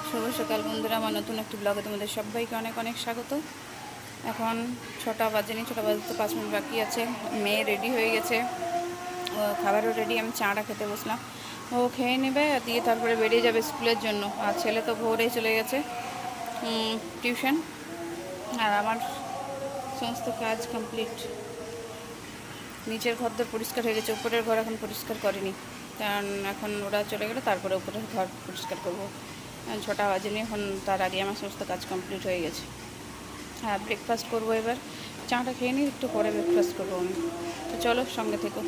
শুভ সকাল বন্ধুরা, আমার নতুন একটি ব্লগে তোমাদের সবাইকে অনেক অনেক স্বাগত। এখন 6টা বাজেনি, 6টা বাজতে 5 মিনিট বাকি আছে। মেয়ে রেডি হয়ে গেছে, খাবারও রেডি। আমি চাটা খেতে বসলাম, ও খেয়ে নেবে দিয়ে তারপরে বেরিয়ে যাবে স্কুলের জন্য। আর ছেলে তো ভোরেই চলে গেছে টিউশন। আর আমার সমস্ত কাজ কমপ্লিট। নিচের ঘরদোর পরিষ্কার হয়ে গেছে, উপরের ঘর এখন পরিষ্কার করিনি, কারণ এখন ওরা চলে গেলে তারপরে উপরের ঘর পরিষ্কার করবো। 6টা বাজেনি, এখন তার আগে আমার সমস্ত কাজ কমপ্লিট হয়ে গেছে। হ্যাঁ, ব্রেকফাস্ট করবো এবার। চাটা খেয়ে নিই, একটু পরে ব্রেকফাস্ট করবো আমি। তো চলো, সঙ্গে থেকো।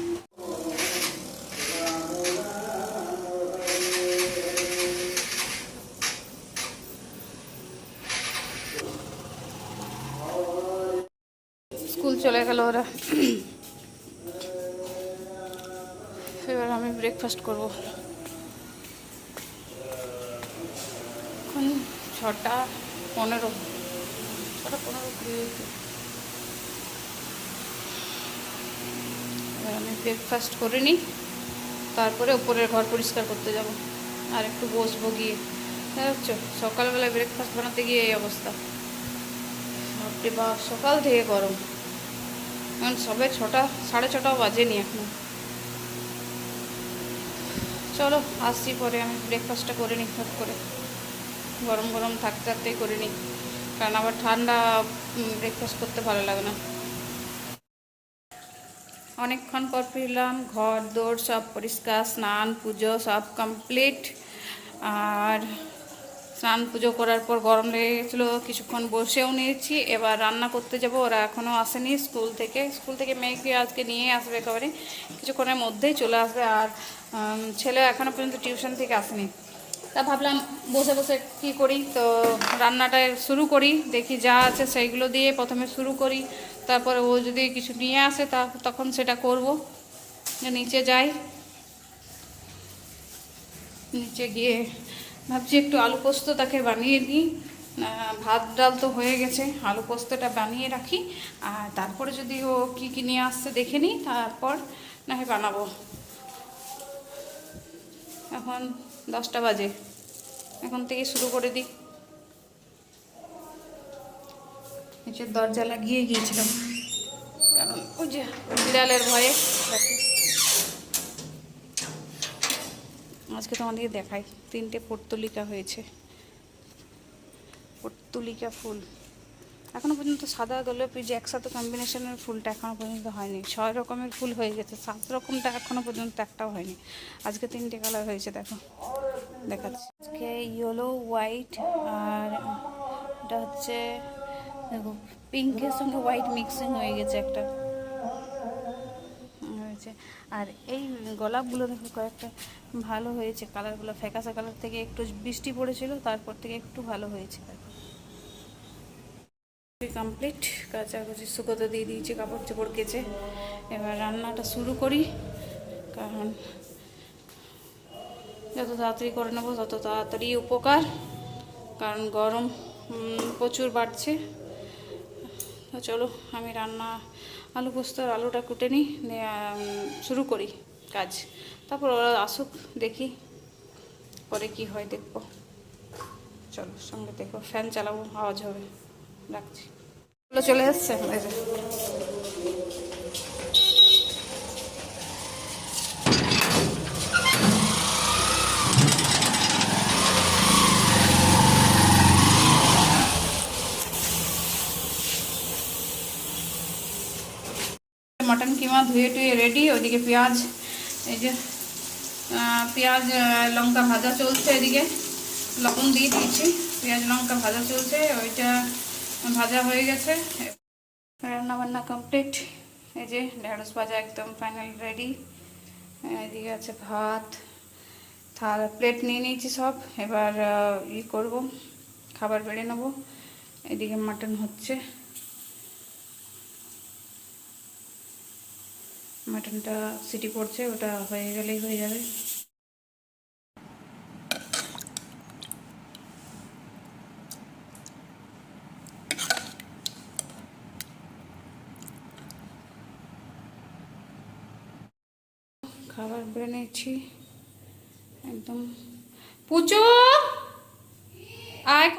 স্কুল চলে গেল ওরা, এবার আমি ব্রেকফাস্ট করবো। এখন 6টা 15, 6টা 15 এবার আমি ব্রেকফাস্ট করে নিই, তারপরে উপরের ঘর পরিষ্কার করতে যাব। আর একটু বসবো গিয়ে। বুঝছো, সকালবেলায় ব্রেকফাস্ট বানাতে গিয়ে এই অবস্থা। বাপরে বাপ, সকাল থেকে গরম। এখন সবে 6টা 6:30 বাজেনি এখন। চলো আসছি পরে, আমি ব্রেকফাস্টটা করে নিই ফট করে। গরম গরম থাকতে থাকতেই করে নিই, কারণ আবার ঠান্ডা ব্রেকফাস্ট করতে ভালো লাগে না। অনেকক্ষণ পর ফিরলাম, ঘর দৌড় সব পরিষ্কার, স্নান পুজো সব কমপ্লিট। আর স্নান পুজো করার পর গরম লেগে গেছিলো, কিছুক্ষণ বসেও নিয়েছি। এবার রান্না করতে যাব, ওরা এখনও আসেনি স্কুল থেকে মেয়েকে আজকে নিয়ে আসবে, একেবারে কিছুক্ষণের মধ্যেই চলে আসবে। আর ছেলে এখনও পর্যন্ত টিউশন থেকে আসেনি। তা ভাবলাম বসে বসে কী করি, তো রান্নাটা শুরু করি। দেখি যা আছে সেইগুলো দিয়ে প্রথমে শুরু করি, তারপরে ও যদি কিছু নিয়ে আসে তখন সেটা করব। নিচে যাই, নিচে গিয়ে ভাবছি একটু আলু পোস্ত তাকে বানিয়ে নিই। ভাত ডাল তো হয়ে গেছে, আলু পোস্তটা বানিয়ে রাখি। আর তারপরে যদি ও কী কী নিয়ে আসছে দেখে নিই, তারপর না হয় বানাবো। এখন 10টা বাজে, এখন থেকে শুরু করে দিই। নিচের দরজা লাগিয়ে গিয়েছিলাম, কারণ ওই যে বিড়ালের ভয়ে। আজকে তোমাদেরকে দেখাই, 3টে পর্তুলিকা হয়েছে, পর্তুলিকা ফুল। এখনও পর্যন্ত সাদা গোলাপি যে একসাথে কম্বিনেশনের ফুলটা এখনও পর্যন্ত হয়নি। 6 রকমের ফুল হয়ে গেছে, 7 রকমটা এখনও পর্যন্ত একটাও হয়নি। আজকে 3টে কালার হয়েছে, দেখো দেখাচ্ছি। আজকে ইয়েলো হোয়াইট, আর এটা হচ্ছে দেখো পিঙ্কের সঙ্গে হোয়াইট মিক্সিং হয়ে গেছে একটা হয়েছে। আর এই গোলাপগুলো দেখো কয়েকটা ভালো হয়েছে, কালারগুলো ফ্যাকাসা কালার থেকে একটু বৃষ্টি পড়েছিল, তারপর থেকে একটু ভালো হয়েছে। দেখো কমপ্লিট, কাচাকুচি শুকোতে দিয়ে দিয়েছি, কাপড় চোপড় কেচে। এবার রান্নাটা শুরু করি, কারণ যত তাড়াতাড়ি করে নেবো তত তাড়াতাড়ি উপকার, কারণ গরম প্রচুর বাড়ছে। তো চলো আমি আলু পোস্তর আলুটা কুটে নিই, শুরু করি কাজ। তারপর ওরা আসুক, দেখি পরে কি হয় দেখবো। চলো সঙ্গে দেখো, ফ্যান চালাবো, আওয়াজ হবে। রাখছি। চলে এসছে, মটন কিমা ধুয়ে টুয়ে রেডি। ওইদিকে পেঁয়াজ, এই যে পেঁয়াজ লঙ্কা ভাজা চলছে, এদিকে লবণ দিয়ে দিয়েছি, পেঁয়াজ লঙ্কা ভাজা চলছে, ওইটা ভাজা হয়ে গেছে। রান্না বান্না কমপ্লিট। এই যে ঢেঁড়স ভাজা একদম ফাইনাল রেডি। এদিকে আছে ভাত, প্লেট নিয়ে নিয়েছি সব। এবার করব, খাবার বেড়ে নেবো। এদিকে মাটন হচ্ছে, মাটনটা সিটি পড়ছে, ওটা হয়ে গেলেই হয়ে যাবে। খাবার বেড়ে নিচ্ছি একদম। পুচু আয়।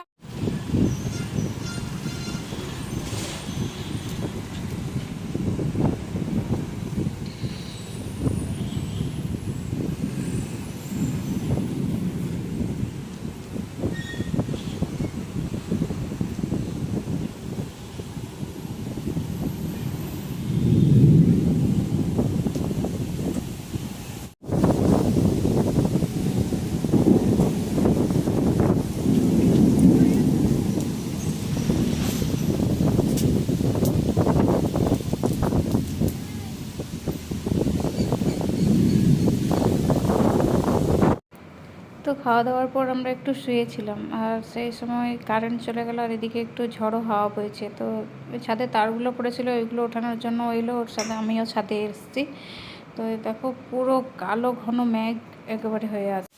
তো খাওয়া দাওয়ার পর আমরা একটু শুয়েছিলাম, আর সেই সময় কারেন্ট চলে গেল, আর এদিকে একটু ঝড়ো হাওয়া বইছে। তো ছাদে তারগুলো পড়েছিল, ওইগুলো ওঠানোর জন্য এলো, ওর সাথে আমিও ছাদে এসেছি। তো দেখো পুরো কালো ঘন মেঘ একেবারে হয়ে আছে।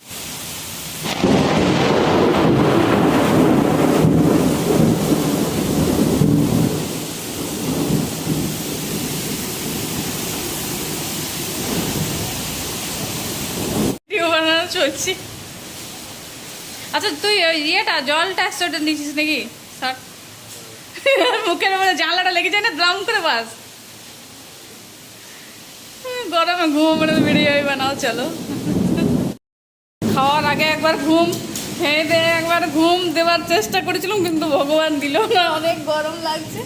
বানানো চলছি। আচ্ছা তুই ওই ইয়েটা জলটা একশোটা দিয়েছিস নাকি? স্যার মুখের মধ্যে জানলাটা লেগে যায় না, দ্রাম করে বাস। গরমে ঘুম বেরিয়ে যাবে, বানাও চলো। খাওয়ার আগে একবার ঘুম, খেয়ে দিয়ে একবার ঘুম দেওয়ার চেষ্টা করেছিলাম, কিন্তু ভগবান দিল না, অনেক গরম লাগছে।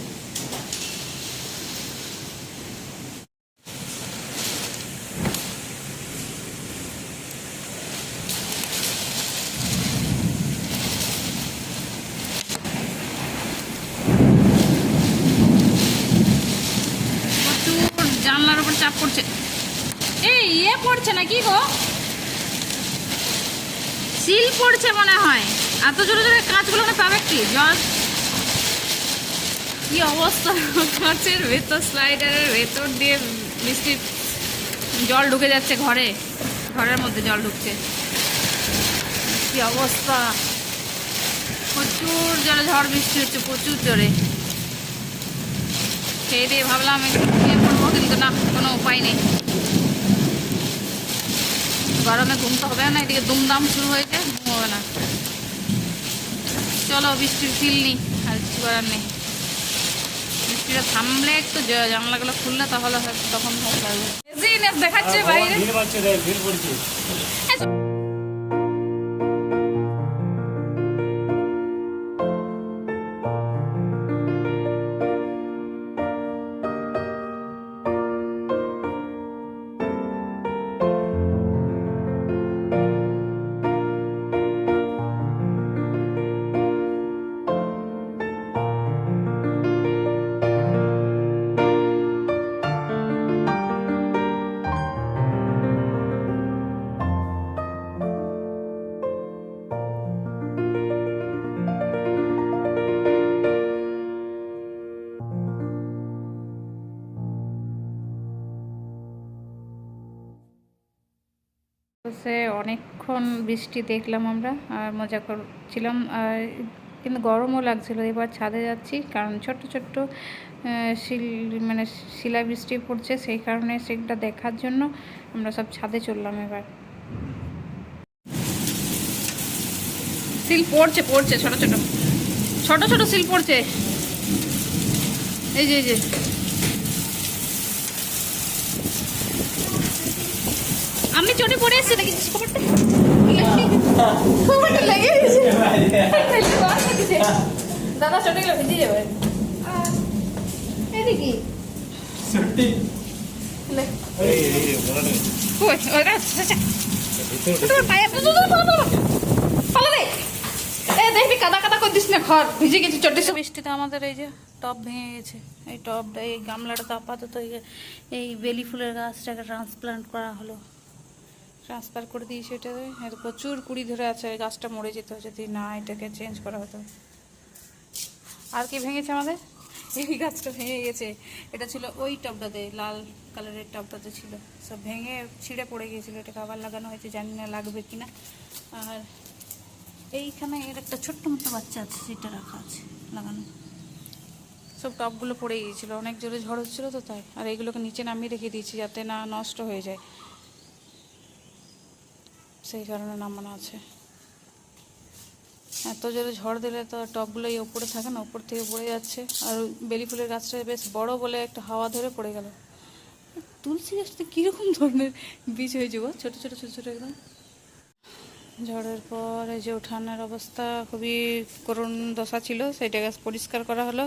প্রচুর জানলার উপর চাপ পড়ছে। এই ইয়ে পড়ছে না কি গো, সিল পড়ছে মনে হয়। এত জোরে জোরে কাঁচগুলো পাবে কি জল, কি অবস্থা। কাঁচের ভেতর, স্লাইডারের ভেতর দিয়ে বৃষ্টির জল ঢুকে যাচ্ছে ঘরে, ঘরের মধ্যে জল ঢুকছে, কি অবস্থা। প্রচুর জোরে ঝড় বৃষ্টি হচ্ছে, প্রচুর জোরে। খেয়ে দিয়ে ভাবলাম একটু ঘুমিয়ে পড়বো, কিন্তু না, কোনো উপায় নেই। গরমে ঘুমতে হবে না, এদিকে দুমদাম শুরু হয়েছে, ঘুম হবে না। চলো বৃষ্টির ফিল নিই, আর কিছু করার নেই। বৃষ্টিটা থামলে একটু জানলাগুলো খুললে তাহলে হয়তো তখন ভালো লাগবে। দেখাচ্ছে বাইরে। সে অনেকক্ষণ বৃষ্টি দেখলাম আমরা, আর মজা করছিলাম, আর কিন্তু গরমও লাগছিল। এবার ছাদে যাচ্ছি, কারণ ছোট্ট ছোট্ট মানে শিলা বৃষ্টি পড়ছে, সেই কারণে সেটা দেখার জন্য আমরা সব ছাদে চললাম। এবার শিল পড়ছে, পড়ছে ছোট ছোট ছোট ছোট শিল পড়ছে, এই যে এই যে। আমি চটে পড়ে এসেছি নাকি লেগে গেছে। দাদা চটে গেলে ভিজে যাবে। এদিকে দেখবি কাদা কাদা করে দিস না, ঘর ভিজে গেছে চটে। বৃষ্টিতে আমাদের এই যে টব ভেঙে গেছে, এই টবটা, এই গামলাটা তো আপাতত এই বেলি ফুলের গাছটাকে ট্রান্সপ্লান্ট করা হলো, ট্রান্সফার করে দিয়েছি। এটা প্রচুর কুড়ি ধরে আছে, গাছটা মরে যেত যদি না এটাকে চেঞ্জ করা হতো। আর কি ভেঙেছে আমাদের, এই গাছটা ভেঙে গেছে। এটা ছিল ওই টবটাতে, লাল কালারের টবটাতে ছিল, সব ভেঙে ছিঁড়ে পড়ে গিয়েছিলো। এটাকে আবার লাগানো হয়েছে, জানি না লাগবে কিনা। আর এইখানে এর একটা ছোট্ট মতো বাচ্চা আছে, সেটা রাখা আছে লাগানো। সব টবগুলো পড়ে গিয়েছিলো, অনেক জোরে ঝড় হচ্ছিলো তো তাই। আর এইগুলোকে নিচে নামিয়ে রেখে দিয়েছি যাতে না নষ্ট হয়ে যায়, সেই কারণে নামানো আছে। এত জোরে ঝড় দিলে তো টবগুলো এই ওপরে থাকে না, ওপর থেকে পড়ে যাচ্ছে। আর বেলি ফুলের গাছটা বেশ বড় বলে একটা হাওয়া ধরে পড়ে গেল। তুলসী গাছটা কীরকম ধরনের বীজ হয়েছে গো, ছোটো ছোটো ছোটো ছোটো একদম। ঝড়ের পর এই যে উঠানের অবস্থা খুবই করুণ দশা ছিল, সেইটা গাছ পরিষ্কার করা হলো।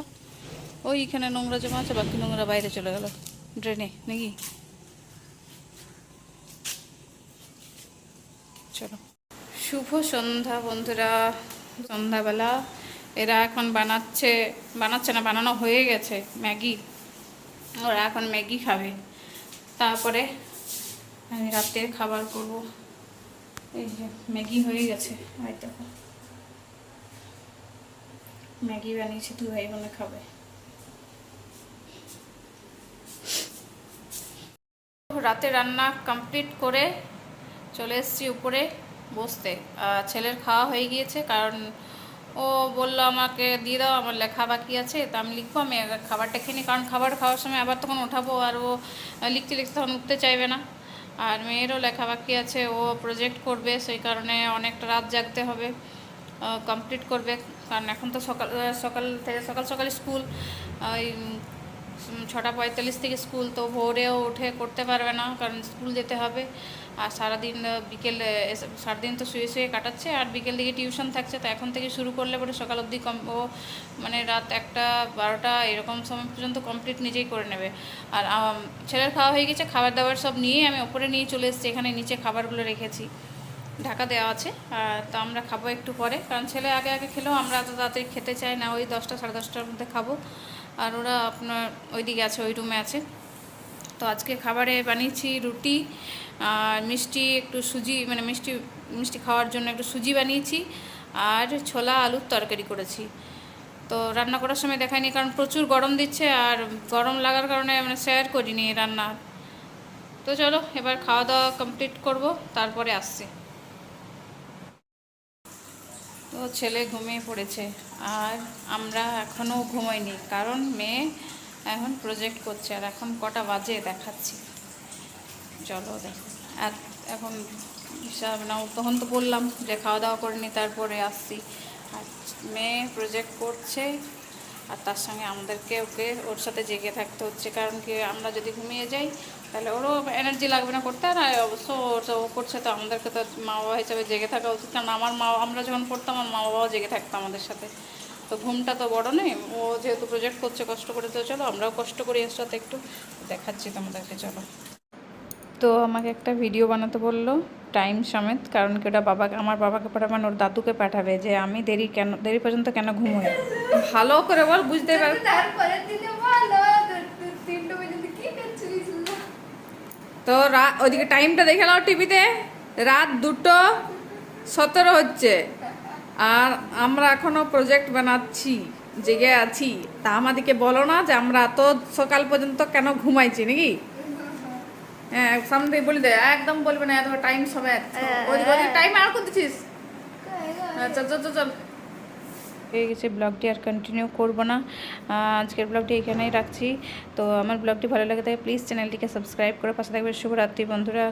ওইখানে নোংরা জমা আছে, বাকি নোংরা বাইরে চলে গেল ড্রেনে নাকি। চলো, শুভ সন্ধ্যা বন্ধুরা। সন্ধ্যাবেলা এরা এখন বানাচ্ছে না, বানানো হয়ে গেছে ম্যাগি। ওরা এখন ম্যাগি খাবে, তারপরে আমি রাতের খাবার করব। এই যে ম্যাগি হয়ে গেছে, আর দেখো ম্যাগি বানিয়েছি, 2 ভাই বোনে খাবে। রাতে রান্না কমপ্লিট করে চলে এসেছি উপরে বসতে। ছেলের খাওয়া হয়ে গিয়েছে, কারণ ও বললো আমাকে দিয়ে দাও, আমার লেখা বাকি আছে, তা আমি লিখবো, আমি খাবারটা খেয়ে নিই। কারণ খাবার খাওয়ার সময় আবার তখন ওঠাবো, আর ও লিখতে লিখতে তখন উঠতে চাইবে না। আর মেয়েরও লেখা বাকি আছে, ও প্রজেক্ট করবে, সেই কারণে অনেকটা রাত জাগতে হবে, কমপ্লিট করবে। কারণ এখন তো সকাল সকাল স্কুল, ওই 6:45 থেকে স্কুল, তো ভোরেও উঠে করতে পারবে না, কারণ স্কুল যেতে হবে। আর সারাদিন সারাদিন তো শুয়ে শুয়ে কাটাচ্ছে, আর বিকেল দিকে টিউশন থাকছে। তো এখন থেকে শুরু করলে পরে সকাল অবধি ও মানে রাত 1টা 12টা এরকম সময় পর্যন্ত কমপ্লিট নিজেই করে নেবে। আর ছেলের খাওয়া হয়ে গেছে, খাবার দাবার সব নিয়ে আমি ওপরে নিয়ে চলে এসেছি। এখানে নিচে খাবারগুলো রেখেছি, ঢাকা দেওয়া আছে। তো আমরা খাবো একটু পরে, কারণ ছেলে আগে আগে খেলেও আমরা এত তাড়াতাড়ি খেতে চাই না, ওই 10টা 10:30টার মধ্যে খাবো। আর ওরা আপনার ওইদিকে আছে, ওই রুমে আছে। তো আজকে খাবারে বানিয়েছি রুটি আর মিষ্টি, একটু সুজি, মানে মিষ্টি খাওয়ার জন্য একটু সুজি বানিয়েছি, আর ছোলা আলুর তরকারি করেছি। তো রান্না করার সময় দেখায়নি, কারণ প্রচুর গরম দিচ্ছে, আর গরম লাগার কারণে মানে শেয়ার করিনি রান্না। তো চলো এবার খাওয়া দাওয়া কমপ্লিট করব, তারপরে আসছি। তো ছেলে ঘুমিয়ে পড়েছে, আর আমরা এখনও ঘুমোইনি, কারণ মেয়ে এখন প্রজেক্ট করছে। আর এখন কটা বাজে দেখাচ্ছি, চলো দেখো। আর এখন হিসাব নাও, তখন তো বললাম যে খাওয়া দাওয়া করে নি তারপরে আসছি। আর মেয়ে প্রজেক্ট করছে, আর তার সঙ্গে আমাদেরকে ওর সাথে জেগে থাকতে হচ্ছে, কারণ কি আমরা যদি ঘুমিয়ে যাই তাহলে ওরও এনার্জি লাগবে না করতে। আর অবশ্য ও করছে, তো আমাদেরকে তো মা বাবা হিসাবে জেগে থাকা উচিত, কারণ আমরা যখন পড়তাম আমার মা বাবাও জেগে থাকতো আমাদের সাথে। তো ঘুমটা তো বড় নেই, ও যেহেতু প্রজেক্ট করছে কষ্ট করে, তো চলো আমরাও কষ্ট করি এর সাথে, একটু দেখাচ্ছি তোমাদেরকে। চলো, তো আমাকে একটা ভিডিও বানাতে বললো টাইম সমেত, কারণ কি ওটা আমার বাবাকে পাঠাবে, ওর দাদুকে পাঠাবে, যে আমি দেরি পর্যন্ত কেন ঘুমোই। ভালো করে বল, বুঝতে পার। তো ওইদিকে টাইমটা দেখে নাও টিভিতে, রাত 2:17 হচ্ছে, আর আমরা এখনো প্রজেক্ট বানাচ্ছি, জেগে আছি। তা আমাদেরকে বলো না যে আমরা এত সকাল পর্যন্ত কেন ঘুমাইছি নাকি। হ্যাঁ, সামনে বলে দে, একদম বলবে না এত টাইম সমেত। টাইম আর কত দিছিস? চল চল চল চল। হয়ে গেছে, ব্লগটি আর কন্টিনিউ করবো না, আজকের ব্লগটি এখানেই রাখছি। তো আমার ব্লগটি ভালো লাগে থাকে প্লিজ চ্যানেলটিকে সাবস্ক্রাইব করে পাশে থাকবে। শুভরাত্রি বন্ধুরা।